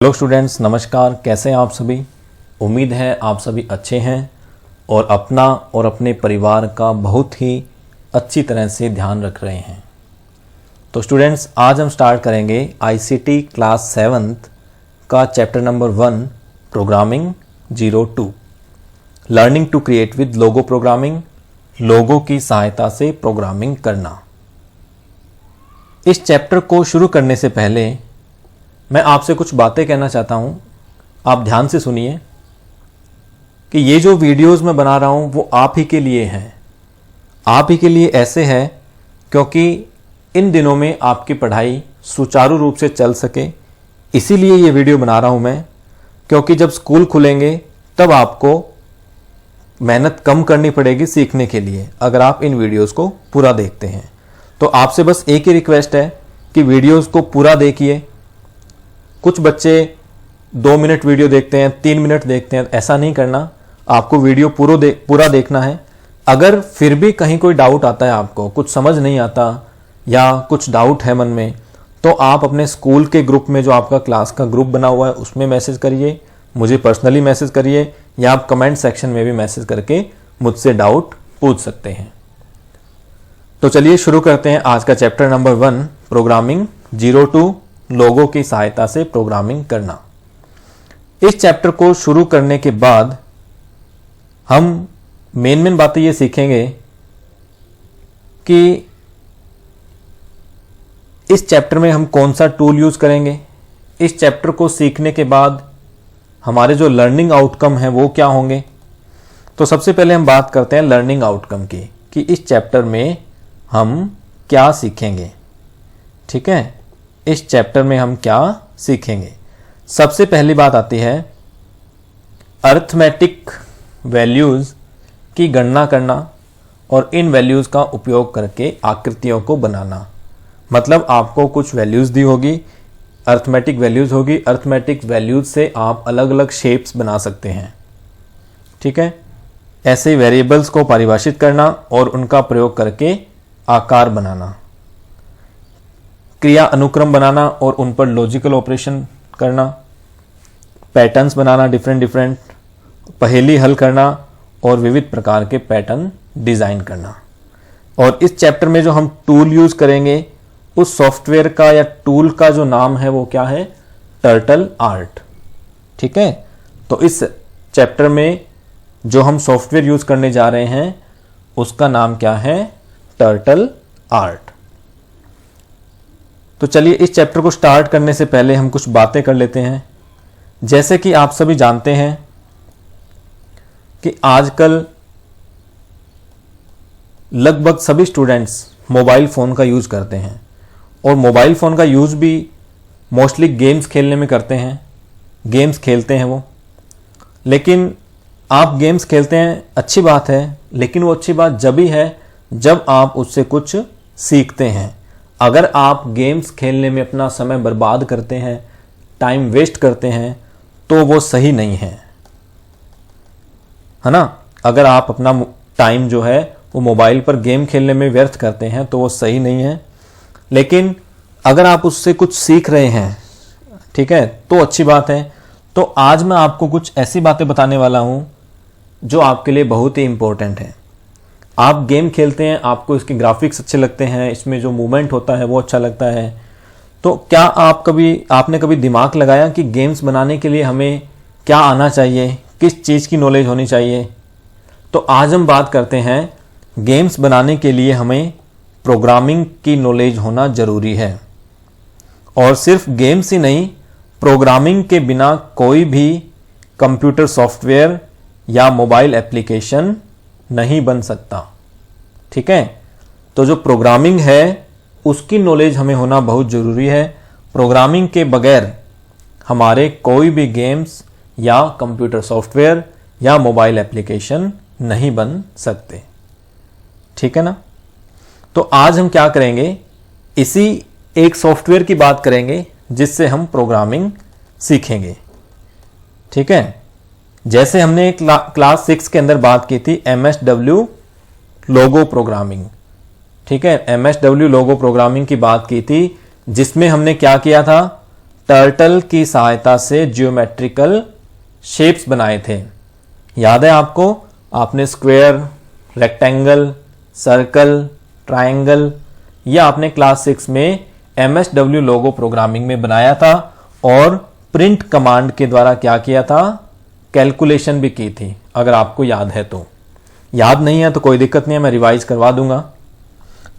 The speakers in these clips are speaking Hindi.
हेलो स्टूडेंट्स, नमस्कार। कैसे हैं आप सभी? उम्मीद है आप सभी अच्छे हैं और अपना और अपने परिवार का बहुत ही अच्छी तरह से ध्यान रख रहे हैं। तो स्टूडेंट्स, आज हम स्टार्ट करेंगे आईसीटी क्लास 7th का chapter number 1 programming 02 learning to create with logo programming, लोगों की सहायता से प्रोग्रामिंग करना। इस चैप्टर को शुरू करने से पहले मैं आपसे कुछ बातें कहना चाहता हूं। आप ध्यान से सुनिए कि ये जो वीडियोस मैं बना रहा हूं वो आप ही के लिए हैं। आप ही के लिए ऐसे है क्योंकि इन दिनों में आपकी पढ़ाई सुचारू रूप से चल सके, इसीलिए ये वीडियो बना रहा हूं मैं। क्योंकि जब स्कूल खुलेंगे तब आपको मेहनत कम करनी पड़ेगी सीखने के लिए, अगर आप इन वीडियोस को पूरा देखते हैं। तो आपसे बस एक ही रिक्वेस्ट है कि वीडियोस को पूरा देखिए। कुछ बच्चे 2 मिनट वीडियो देखते हैं, 3 मिनट देखते हैं, ऐसा नहीं करना। आपको वीडियो पूरा देखना है। अगर फिर भी कहीं कोई डाउट आता है, आपको कुछ समझ नहीं आता या कुछ डाउट है मन में, तो आप अपने स्कूल के ग्रुप में, जो आपका क्लास का ग्रुप बना हुआ है, उसमें मैसेज करिए, मुझे पर्सनली मैसेज करिए, या आप कमेंट सेक्शन में भी मैसेज करके मुझसे डाउट पूछ सकते हैं। तो चलिए शुरू करते हैं आज का चैप्टर नंबर 1 प्रोग्रामिंग 02 लोगों की सहायता से प्रोग्रामिंग करना। इस चैप्टर को शुरू करने के बाद हम मेन बातें ये सीखेंगे कि इस चैप्टर में हम कौन सा टूल यूज करेंगे। इस चैप्टर को सीखने के बाद हमारे जो लर्निंग आउटकम है वो क्या होंगे। तो सबसे पहले हम बात करते हैं लर्निंग आउटकम की, कि इस चैप्टर में हम क्या सीखेंगे। ठीक है, इस चैप्टर में हम क्या सीखेंगे। सबसे पहली बात आती है अरिथमेटिक वैल्यूज की गणना करना और इन वैल्यूज का उपयोग करके आकृतियों को बनाना। मतलब आपको कुछ वैल्यूज दी होगी, अरिथमेटिक वैल्यूज होगी, अरिथमेटिक वैल्यूज से आप अलग अलग शेप्स बना सकते हैं। ठीक है, ऐसे वेरिएबल्स को परिभाषित करना और उनका प्रयोग करके आकार बनाना, क्रिया अनुक्रम बनाना और उन पर लॉजिकल ऑपरेशन करना, पैटर्न्स बनाना, डिफरेंट पहेली हल करना और विविध प्रकार के पैटर्न डिजाइन करना। और इस चैप्टर में जो हम टूल यूज करेंगे, उस सॉफ्टवेयर का या टूल का जो नाम है वो क्या है? Turtle art. ठीक है, तो इस चैप्टर में जो हम सॉफ्टवेयर यूज करने जा रहे हैं उसका नाम क्या है? Turtle art. तो चलिए इस चैप्टर को स्टार्ट करने से पहले हम कुछ बातें कर लेते हैं। जैसे कि आप सभी जानते हैं कि आजकल लगभग सभी स्टूडेंट्स मोबाइल फ़ोन का यूज़ करते हैं और मोबाइल फ़ोन का यूज़ भी मोस्टली गेम्स खेलने में करते हैं। गेम्स खेलते हैं वो, लेकिन आप गेम्स खेलते हैं, अच्छी बात है, लेकिन वो अच्छी बात जब ही है जब आप उससे कुछ सीखते हैं। अगर आप गेम्स खेलने में अपना समय बर्बाद करते हैं, टाइम वेस्ट करते हैं, तो वो सही नहीं है ना। अगर आप अपना टाइम जो है वो मोबाइल पर गेम खेलने में व्यर्थ करते हैं तो वो सही नहीं है। लेकिन अगर आप उससे कुछ सीख रहे हैं, ठीक है, तो अच्छी बात है। तो आज मैं आपको कुछ ऐसी बातें बताने वाला हूं जो आपके लिए बहुत ही इंपॉर्टेंट है। आप गेम खेलते हैं, आपको इसके ग्राफिक्स अच्छे लगते हैं, इसमें जो मूवमेंट होता है वो अच्छा लगता है, तो क्या आपने कभी दिमाग लगाया कि गेम्स बनाने के लिए हमें क्या आना चाहिए, किस चीज़ की नॉलेज होनी चाहिए? तो आज हम बात करते हैं गेम्स बनाने के लिए हमें प्रोग्रामिंग की नॉलेज होना ज़रूरी है। और सिर्फ गेम्स ही नहीं, प्रोग्रामिंग के बिना कोई भी कंप्यूटर सॉफ्टवेयर या मोबाइल एप्लीकेशन नहीं बन सकता। ठीक है, तो जो प्रोग्रामिंग है उसकी नॉलेज हमें होना बहुत ज़रूरी है। प्रोग्रामिंग के बगैर हमारे कोई भी गेम्स या कंप्यूटर सॉफ्टवेयर या मोबाइल एप्लीकेशन नहीं बन सकते। ठीक है ना। तो आज हम क्या करेंगे, इसी एक सॉफ्टवेयर की बात करेंगे जिससे हम प्रोग्रामिंग सीखेंगे। ठीक है, जैसे हमने क्लास 6 के अंदर बात की थी MSW लोगो प्रोग्रामिंग। ठीक है, MSW लोगो प्रोग्रामिंग की बात की थी, जिसमें हमने क्या किया था? टर्टल की सहायता से ज्योमेट्रिकल शेप्स बनाए थे। याद है आपको? आपने स्क्वायर, रेक्टेंगल, सर्कल, ट्रायंगल या आपने क्लास 6 में MSW लोगो प्रोग्रामिंग में बनाया था और प्रिंट कमांड के द्वारा क्या किया था? कैलकुलेशन भी की थी, अगर आपको याद है तो। याद नहीं है तो कोई दिक्कत नहीं है, मैं रिवाइज करवा दूंगा।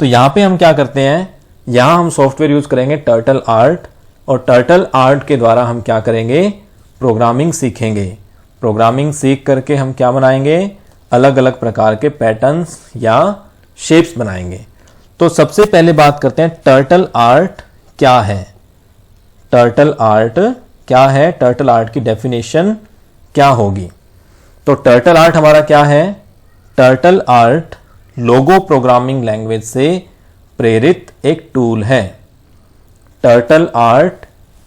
तो यहां पे हम क्या करते हैं, यहां हम सॉफ्टवेयर यूज करेंगे टर्टल आर्ट, और टर्टल आर्ट के द्वारा हम क्या करेंगे? प्रोग्रामिंग सीखेंगे। प्रोग्रामिंग सीख करके हम क्या बनाएंगे? अलग अलग प्रकार के पैटर्न्स या शेप्स बनाएंगे। तो सबसे पहले बात करते हैं टर्टल आर्ट क्या है। टर्टल आर्ट क्या है? टर्टल आर्ट की डेफिनेशन क्या होगी? तो टर्टल आर्ट हमारा क्या है? टर्टल आर्ट लोगो प्रोग्रामिंग लैंग्वेज से प्रेरित एक टूल है। Turtle art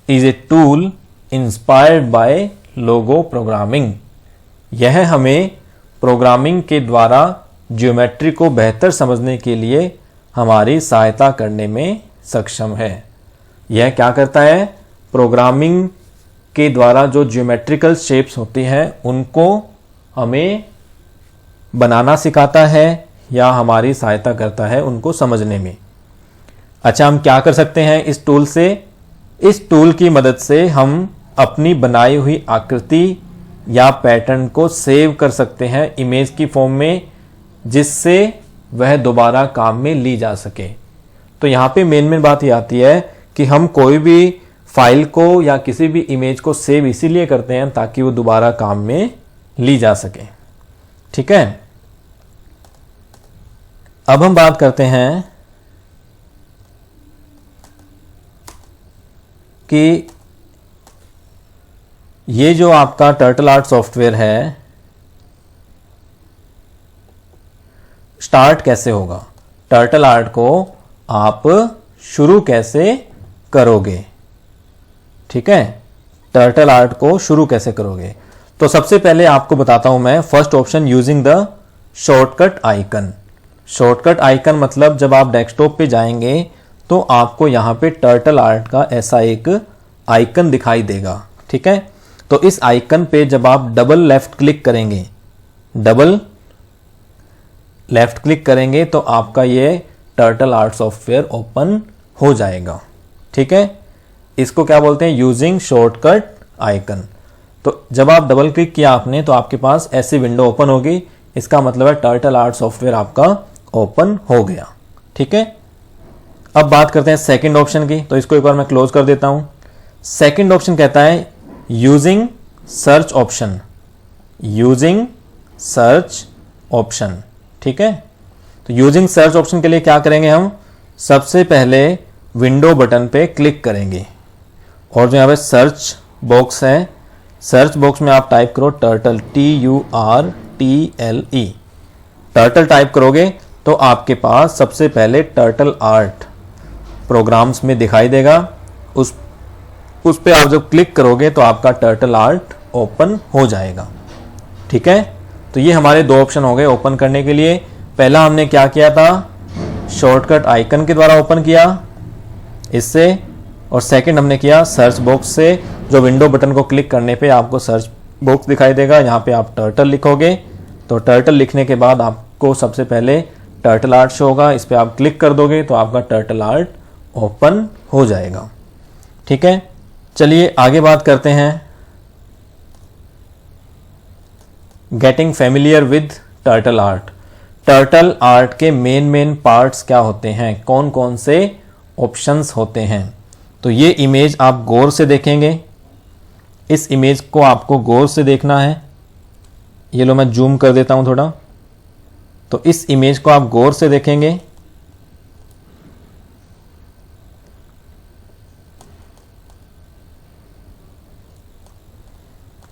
is a tool inspired by logo programming. यह हमें प्रोग्रामिंग के द्वारा ज्योमेट्री को बेहतर समझने के लिए हमारी सहायता करने में सक्षम है। यह क्या करता है? प्रोग्रामिंग के द्वारा जो ज्योमेट्रिकल शेप्स होती हैं उनको हमें बनाना सिखाता है या हमारी सहायता करता है उनको समझने में। अच्छा, हम क्या कर सकते हैं इस टूल से? इस टूल की मदद से हम अपनी बनाई हुई आकृति या पैटर्न को सेव कर सकते हैं इमेज की फॉर्म में, जिससे वह दोबारा काम में ली जा सके। तो यहाँ पे मेन बात ये आती है कि हम कोई भी फाइल को या किसी भी इमेज को सेव इसीलिए करते हैं ताकि वो दोबारा काम में ली जा सके। ठीक है, अब हम बात करते हैं कि ये जो आपका टर्टल आर्ट सॉफ्टवेयर है स्टार्ट कैसे होगा, टर्टल आर्ट को आप शुरू कैसे करोगे। ठीक है, टर्टल आर्ट को शुरू कैसे करोगे? तो सबसे पहले आपको बताता हूं मैं। First option, using the shortcut icon. Shortcut icon मतलब जब आप डेस्कटॉप पे जाएंगे तो आपको यहां पे टर्टल आर्ट का ऐसा एक आइकन दिखाई देगा। ठीक है, तो इस आइकन पे जब आप डबल लेफ्ट क्लिक करेंगे, डबल लेफ्ट क्लिक करेंगे तो आपका ये टर्टल आर्ट सॉफ्टवेयर ओपन हो जाएगा। ठीक है, इसको क्या बोलते हैं? Using shortcut icon. तो जब आप डबल क्लिक किया आपने तो आपके पास ऐसी विंडो ओपन होगी। इसका मतलब है टर्टल आर्ट सॉफ्टवेयर आपका ओपन हो गया। ठीक है, अब बात करते हैं सेकंड ऑप्शन की। तो इसको एक बार मैं क्लोज कर देता हूं। सेकंड ऑप्शन कहता है using search option. Using search option. ठीक है, तो यूजिंग सर्च ऑप्शन के लिए क्या करेंगे हम? सबसे पहले विंडो बटन पे क्लिक करेंगे और जो यहाँ पे सर्च बॉक्स है, सर्च बॉक्स में आप टाइप करो टर्टल, TURTLE। टर्टल टाइप करोगे तो आपके पास सबसे पहले टर्टल आर्ट प्रोग्राम्स में दिखाई देगा। उस पे आप जब क्लिक करोगे तो आपका टर्टल आर्ट ओपन हो जाएगा। ठीक है, तो ये हमारे दो ऑप्शन हो गए ओपन करने के लिए। पहला हमने क्या किया था? शॉर्टकट आइकन के द्वारा ओपन किया इससे, और सेकंड हमने किया सर्च बॉक्स से। जो विंडो बटन को क्लिक करने पे आपको सर्च बॉक्स दिखाई देगा, यहाँ पे आप टर्टल लिखोगे तो टर्टल लिखने के बाद आपको सबसे पहले टर्टल आर्ट शो होगा। इस पर आप क्लिक कर दोगे तो आपका टर्टल आर्ट ओपन हो जाएगा। ठीक है, चलिए आगे बात करते हैं getting familiar with turtle art. Turtle art के मेन पार्ट्स क्या होते हैं, कौन कौन से ऑप्शंस होते हैं? तो ये इमेज आप गौर से देखेंगे। इस इमेज को आपको गौर से देखना है। ये लो मैं जूम कर देता हूं थोड़ा। तो इस इमेज को आप गौर से देखेंगे।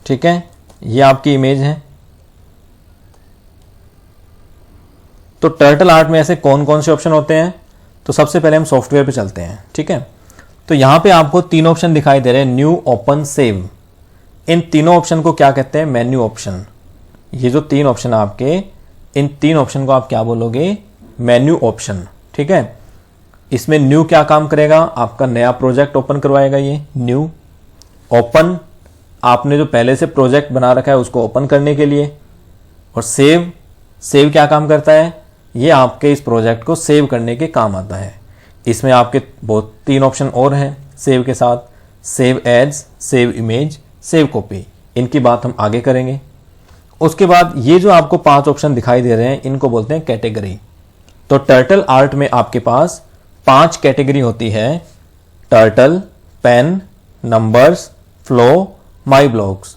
ठीक है, ये आपकी इमेज है। तो टर्टल आर्ट में ऐसे कौन कौन से ऑप्शन होते हैं? तो सबसे पहले हम सॉफ्टवेयर पे चलते हैं। ठीक है, तो यहां पे आपको तीन ऑप्शन दिखाई दे रहे हैं, न्यू, ओपन, सेव। इन तीनों ऑप्शन को क्या कहते हैं? Menu option. ये जो तीन ऑप्शन आपके, इन तीन ऑप्शन को आप क्या बोलोगे? Menu option. ठीक है, इसमें न्यू क्या काम करेगा? आपका नया प्रोजेक्ट ओपन करवाएगा ये न्यू। ओपन आपने जो पहले से प्रोजेक्ट बना रखा है उसको ओपन करने के लिए, और सेव, सेव क्या काम करता है, ये आपके इस प्रोजेक्ट को सेव करने के काम आता है। इसमें आपके बहुत 3 ऑप्शन और हैं सेव के साथ, save as, save image, save copy. इनकी बात हम आगे करेंगे। उसके बाद ये जो आपको 5 ऑप्शन दिखाई दे रहे हैं इनको बोलते हैं कैटेगरी। तो टर्टल आर्ट में आपके पास 5 कैटेगरी होती है, टर्टल, पेन, नंबर्स, फ्लो, माई ब्लॉक्स।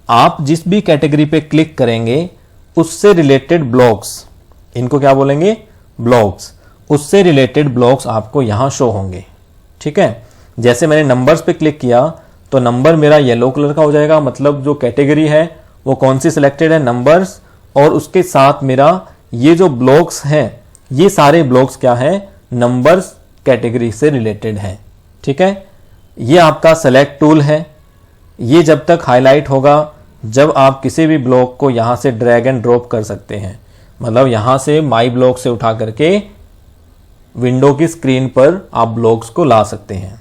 आप जिस भी कैटेगरी पे क्लिक करेंगे उससे रिलेटेड ब्लॉक्स, इनको क्या बोलेंगे, ब्लॉक्स, उससे रिलेटेड ब्लॉक्स आपको यहां शो होंगे। ठीक है, जैसे मैंने नंबर्स पे क्लिक किया तो नंबर मेरा येलो कलर का हो जाएगा, मतलब जो कैटेगरी है वो कौन सी सिलेक्टेड है, नंबर्स, और उसके साथ मेरा ये जो ब्लॉक्स हैं ये सारे ब्लॉक्स क्या है, नंबर्स कैटेगरी से रिलेटेड है। ठीक है, ये आपका सेलेक्ट टूल है। ये जब तक हाईलाइट होगा जब आप किसी भी ब्लॉक को यहां से ड्रैग एंड ड्रॉप कर सकते हैं, मतलब यहां से माई ब्लॉक से उठा करके विंडो की स्क्रीन पर आप ब्लॉक्स को ला सकते हैं।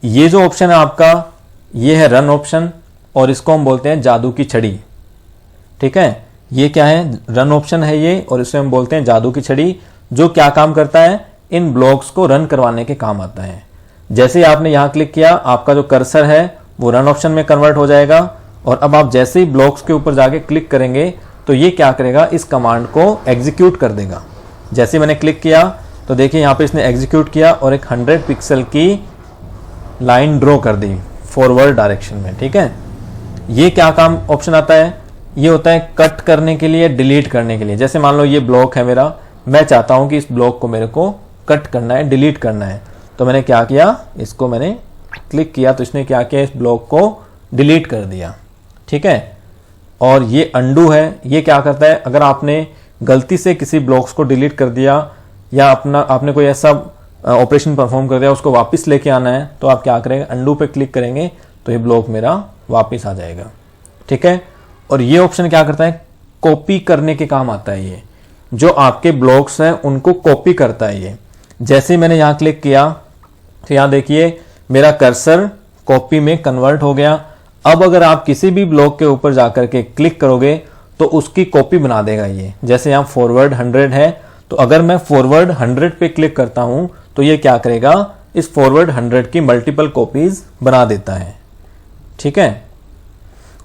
ये जो ऑप्शन है आपका, ये है रन ऑप्शन, और इसको हम बोलते हैं जादू की छड़ी। ठीक है, ये क्या है, रन ऑप्शन है ये, और इसे हम बोलते हैं जादू की छड़ी, जो क्या काम करता है, इन ब्लॉक्स को रन करवाने के काम आता है। जैसे ही आपने यहां क्लिक किया आपका जो कर्सर है वो रन ऑप्शन में कन्वर्ट हो जाएगा, और अब आप जैसे ही ब्लॉक्स के ऊपर जाके क्लिक करेंगे तो ये क्या करेगा, इस कमांड को एग्जीक्यूट कर देगा। जैसे मैंने क्लिक किया तो देखिए यहां पे इसने एग्जीक्यूट किया और एक 100 पिक्सल की लाइन ड्रॉ कर दी फॉरवर्ड डायरेक्शन में। ठीक है, ये क्या काम ऑप्शन आता है, ये होता है कट करने के लिए, डिलीट करने के लिए। जैसे मान लो ये ब्लॉक है मेरा, मैं चाहता हूं कि इस ब्लॉक को मेरे को कट करना है, डिलीट करना है, तो मैंने क्या किया, इसको मैंने क्लिक किया तो इसने क्या किया, इस ब्लॉक को डिलीट कर दिया। ठीक है, और ये अंडू है, ये क्या करता है, अगर आपने गलती से किसी ब्लॉक्स को डिलीट कर दिया या आपने कोई ऐसा ऑपरेशन परफॉर्म कर दिया, उसको वापस लेके आना है, तो आप क्या करेंगे, अंडू पे क्लिक करेंगे तो ये ब्लॉक मेरा वापस आ जाएगा। ठीक है, और ये ऑप्शन क्या करता है, कॉपी करने के काम आता है। ये जो आपके ब्लॉक्स हैं उनको कॉपी करता है ये। जैसे मैंने यहां क्लिक किया तो यहां देखिए मेरा कर्सर कॉपी में कन्वर्ट हो गया। अब अगर आप किसी भी ब्लॉक के ऊपर जाकर के क्लिक करोगे तो उसकी कॉपी बना देगा ये। जैसे यहां फॉरवर्ड 100 है, तो अगर मैं फॉरवर्ड 100 पे क्लिक करता हूं तो ये क्या करेगा, इस फॉरवर्ड 100 की मल्टीपल कॉपीज बना देता है। ठीक है,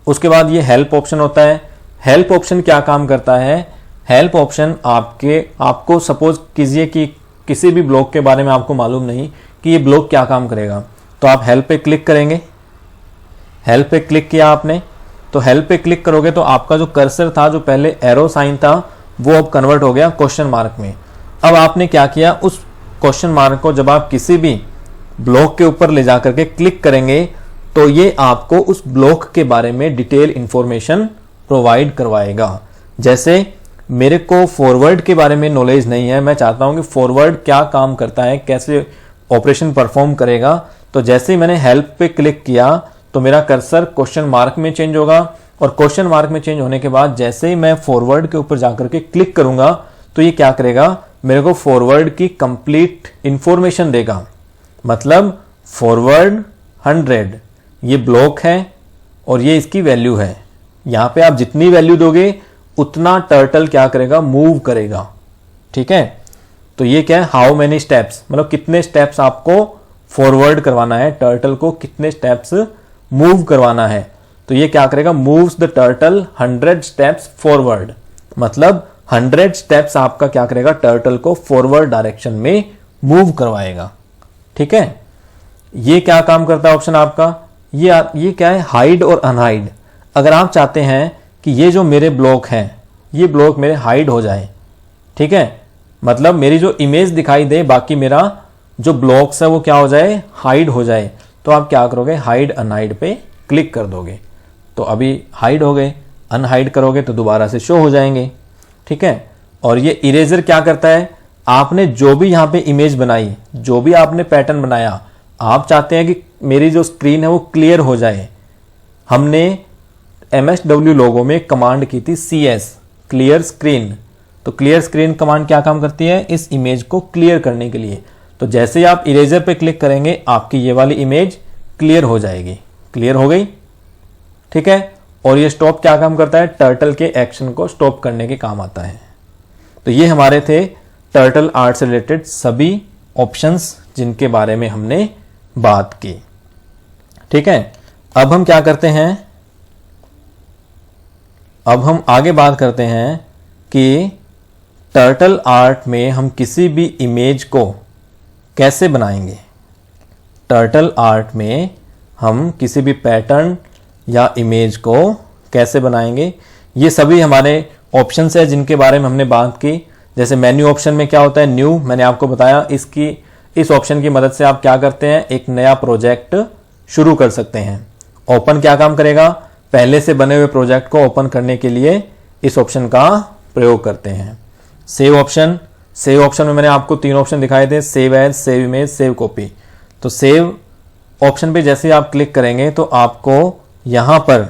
उसके बाद ये हेल्प ऑप्शन होता है। हेल्प ऑप्शन क्या काम करता है, हेल्प ऑप्शन आपको सपोज कीजिए कि किसी भी ब्लॉक के बारे में आपको मालूम नहीं कि ये ब्लॉक क्या काम करेगा, तो आप हेल्प पे क्लिक करेंगे। हेल्प पे क्लिक किया आपने, तो हेल्प पे क्लिक करोगे तो आपका जो कर्सर था, जो पहले एरो साइन था, वो अब कन्वर्ट हो गया क्वेश्चन मार्क में। अब आपने क्या किया, उस क्वेश्चन मार्क को जब आप किसी भी ब्लॉक के ऊपर ले जाकर के क्लिक करेंगे तो ये आपको उस ब्लॉक के बारे में डिटेल इंफॉर्मेशन प्रोवाइड करवाएगा। जैसे मेरे को फॉरवर्ड के बारे में नॉलेज नहीं है, मैं चाहता हूं कि फॉरवर्ड क्या काम करता है, कैसे ऑपरेशन परफॉर्म करेगा, तो जैसे ही मैंने हेल्प पे क्लिक किया तो मेरा कर्सर क्वेश्चन मार्क में चेंज होगा, और क्वेश्चन मार्क में चेंज होने के बाद जैसे ही मैं फॉरवर्ड के ऊपर जाकर के क्लिक करूंगा तो ये क्या करेगा, मेरे को फॉरवर्ड की कंप्लीट इंफॉर्मेशन देगा। मतलब फॉरवर्ड 100 ये ब्लॉक है और ये इसकी वैल्यू है। यहां पे आप जितनी वैल्यू दोगे उतना टर्टल क्या करेगा, मूव करेगा। ठीक है, तो ये क्या है, हाउ मेनी स्टेप्स, मतलब कितने स्टेप्स आपको फॉरवर्ड करवाना है, टर्टल को कितने स्टेप्स मूव करवाना है। तो ये क्या करेगा, moves the turtle 100 steps forward, मतलब 100 स्टेप्स आपका क्या करेगा, टर्टल को फॉरवर्ड डायरेक्शन में मूव करवाएगा। ठीक है, ये क्या काम करता है ऑप्शन आपका, ये क्या है, हाइड और अनहाइड। अगर आप चाहते हैं कि ये जो मेरे ब्लॉक हैं ये ब्लॉक मेरे हाइड हो जाए, ठीक है, मतलब मेरी जो इमेज दिखाई दे, बाकी मेरा जो ब्लॉक्स है वो क्या हो जाए, हाइड हो जाए, तो आप क्या करोगे, हाइड अनहाइड पे क्लिक कर दोगे। तो अभी हाइड हो गए, अनहाइड करोगे तो दोबारा से शो हो जाएंगे। ठीक है, और ये इरेजर क्या करता है, आपने जो भी यहां पे इमेज बनाई, जो भी आपने पैटर्न बनाया, आप चाहते हैं कि मेरी जो स्क्रीन है वो क्लियर हो जाए। हमने MSW लोगो में कमांड की थी CS, क्लियर स्क्रीन। तो क्लियर स्क्रीन कमांड क्या काम करती है, इस इमेज को क्लियर करने के लिए। तो जैसे ही आप इरेजर पे क्लिक करेंगे आपकी ये वाली इमेज क्लियर हो जाएगी। क्लियर हो गई, ठीक है। और ये स्टॉप क्या काम करता है, टर्टल के एक्शन को स्टॉप करने के काम आता है। तो ये हमारे थे टर्टल आर्ट से रिलेटेड सभी ऑप्शंस जिनके बारे में हमने बात की, ठीक है। अब हम क्या करते हैं, अब हम आगे बात करते हैं कि टर्टल आर्ट में हम किसी भी इमेज को कैसे बनाएंगे। टर्टल आर्ट में हम किसी भी पैटर्न या इमेज को कैसे बनाएंगे, ये सभी हमारे ऑप्शंस है जिनके बारे में हमने बात की। जैसे मेन्यू ऑप्शन में क्या होता है, न्यू, मैंने आपको बताया, इस ऑप्शन की मदद से आप क्या करते हैं, एक नया प्रोजेक्ट शुरू कर सकते हैं। ओपन क्या काम करेगा, पहले से बने हुए प्रोजेक्ट को ओपन करने के लिए इस ऑप्शन का प्रयोग करते हैं। सेव ऑप्शन, सेव ऑप्शन में मैंने आपको 3 ऑप्शन दिखाए थे, save as, save image, save copy. तो सेव ऑप्शन पे जैसे ही आप क्लिक करेंगे तो आपको यहां पर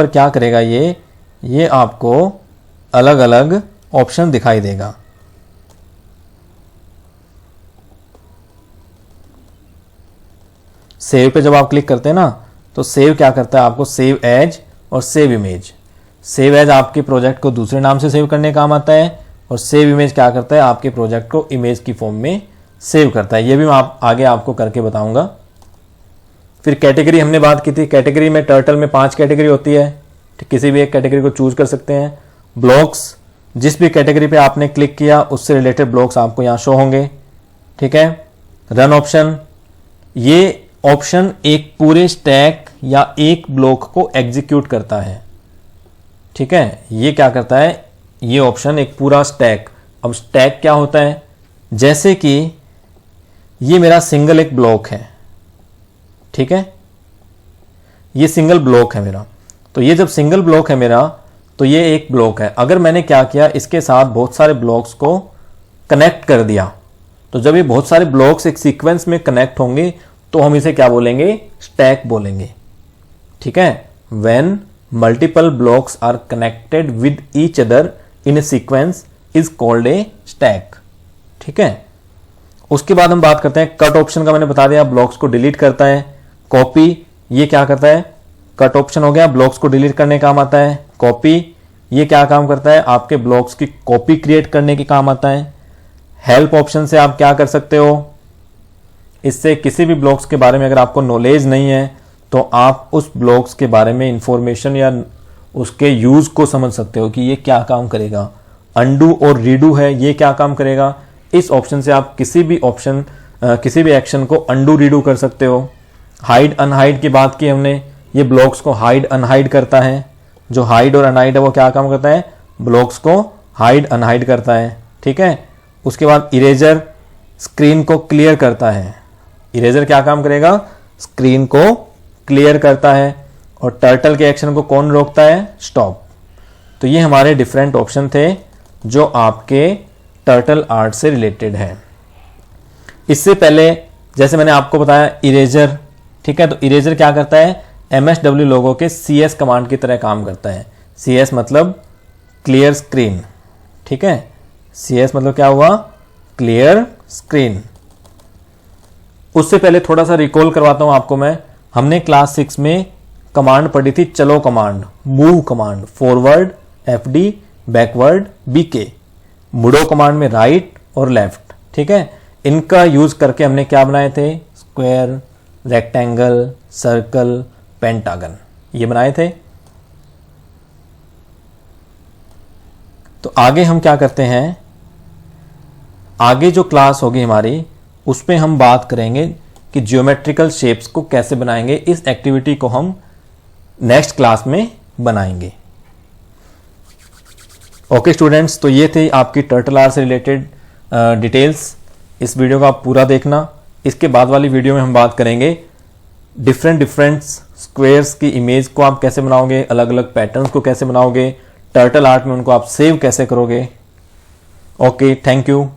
क्या करेगा, ये आपको अलग अलग ऑप्शन दिखाई देगा। सेव पे जब आप क्लिक करते हैं ना, तो सेव क्या करता है, आपको सेव एज और सेव इमेज। सेव एज आपके प्रोजेक्ट को दूसरे नाम से सेव करने का काम आता है, और सेव इमेज क्या करता है, आपके प्रोजेक्ट को इमेज की फॉर्म में सेव करता है। ये भी मैं आगे आपको करके बताऊंगा। फिर कैटेगरी हमने बात की थी, कैटेगरी में टर्टल में 5 कैटेगरी होती है, किसी भी एक कैटेगरी को चूज कर सकते हैं। ब्लॉक्स, जिस भी कैटेगरी पे आपने क्लिक किया उससे रिलेटेड ब्लॉक्स आपको यहां शो होंगे, ठीक है। रन ऑप्शन, ये ऑप्शन एक पूरे स्टैक या एक ब्लॉक को एग्जीक्यूट करता है, ठीक है। ये क्या करता है, ये ऑप्शन एक पूरा स्टैक। अब स्टैक क्या होता है, जैसे कि ये मेरा सिंगल एक ब्लॉक है, ठीक है, ये सिंगल ब्लॉक है मेरा। तो ये जब सिंगल ब्लॉक है मेरा, तो ये एक ब्लॉक है। अगर मैंने क्या किया, इसके साथ बहुत सारे ब्लॉक्स को कनेक्ट कर दिया, तो जब ये बहुत सारे ब्लॉक्स एक सीक्वेंस में कनेक्ट होंगे तो हम इसे क्या बोलेंगे, स्टैक बोलेंगे, ठीक है। When multiple blocks are connected with each other in a sequence is called a stack, ठीक है। उसके बाद हम बात करते हैं कट ऑप्शन का, मैंने बता दिया ब्लॉक्स को डिलीट करता है। कॉपी, ये क्या करता है, कट ऑप्शन हो गया, ब्लॉक्स को डिलीट करने का काम आता है। कॉपी, ये क्या काम करता है, आपके ब्लॉक्स की कॉपी क्रिएट करने के काम आता है। हेल्प ऑप्शन से आप क्या कर सकते हो, इससे किसी भी ब्लॉक्स के बारे में अगर आपको नॉलेज नहीं है तो आप उस ब्लॉक्स के बारे में इंफॉर्मेशन या उसके यूज को समझ सकते हो कि ये क्या काम करेगा। अंडू और रीडू है, ये क्या काम करेगा। इस ऑप्शन से आप किसी भी एक्शन को अंडू रीडू कर सकते हो। हाइड अनहाइड की बात की हमने, ये ब्लॉक्स को हाइड अनहाइड करता है। जो हाइड और अनहाइड है वो क्या काम करता है, ब्लॉक्स को हाइड अनहाइड करता है, ठीक है। उसके बाद इरेजर, स्क्रीन को क्लियर करता है। इरेजर क्या काम करेगा, स्क्रीन को क्लियर करता है। और टर्टल के एक्शन को कौन रोकता है, स्टॉप। तो ये हमारे डिफरेंट ऑप्शन थे जो आपके टर्टल आर्ट से रिलेटेड है। इससे पहले जैसे मैंने आपको बताया इरेजर, ठीक है। तो इरेजर क्या करता है, MSW लोगों के CS कमांड की तरह काम करता है। CS मतलब क्लियर स्क्रीन, ठीक है। CS मतलब क्या हुआ, क्लियर स्क्रीन। उससे पहले थोड़ा सा रिकॉल करवाता हूं आपको मैं। हमने क्लास 6 में कमांड पढ़ी थी, चलो command, move command, forward FD, backward BK, मुड़ो कमांड में राइट और लेफ्ट, ठीक है। इनका यूज करके हमने क्या बनाए थे, स्क्वायर, रेक्टेंगल, सर्कल, पेंटागन, ये बनाए थे। तो आगे हम क्या करते हैं, आगे जो क्लास होगी हमारी उसमें हम बात करेंगे कि ज्योमेट्रिकल शेप्स को कैसे बनाएंगे। इस एक्टिविटी को हम नेक्स्ट क्लास में बनाएंगे। ओके स्टूडेंट्स, तो ये थे आपकी टर्टल आर्ट से रिलेटेड डिटेल्स। इस वीडियो को आप पूरा देखना। इसके बाद वाली वीडियो में हम बात करेंगे डिफरेंट स्क्वायर्स की इमेज को आप कैसे बनाओगे, अलग अलग पैटर्न्स को कैसे बनाओगे, टर्टल आर्ट में उनको आप सेव कैसे करोगे। Okay, thank you.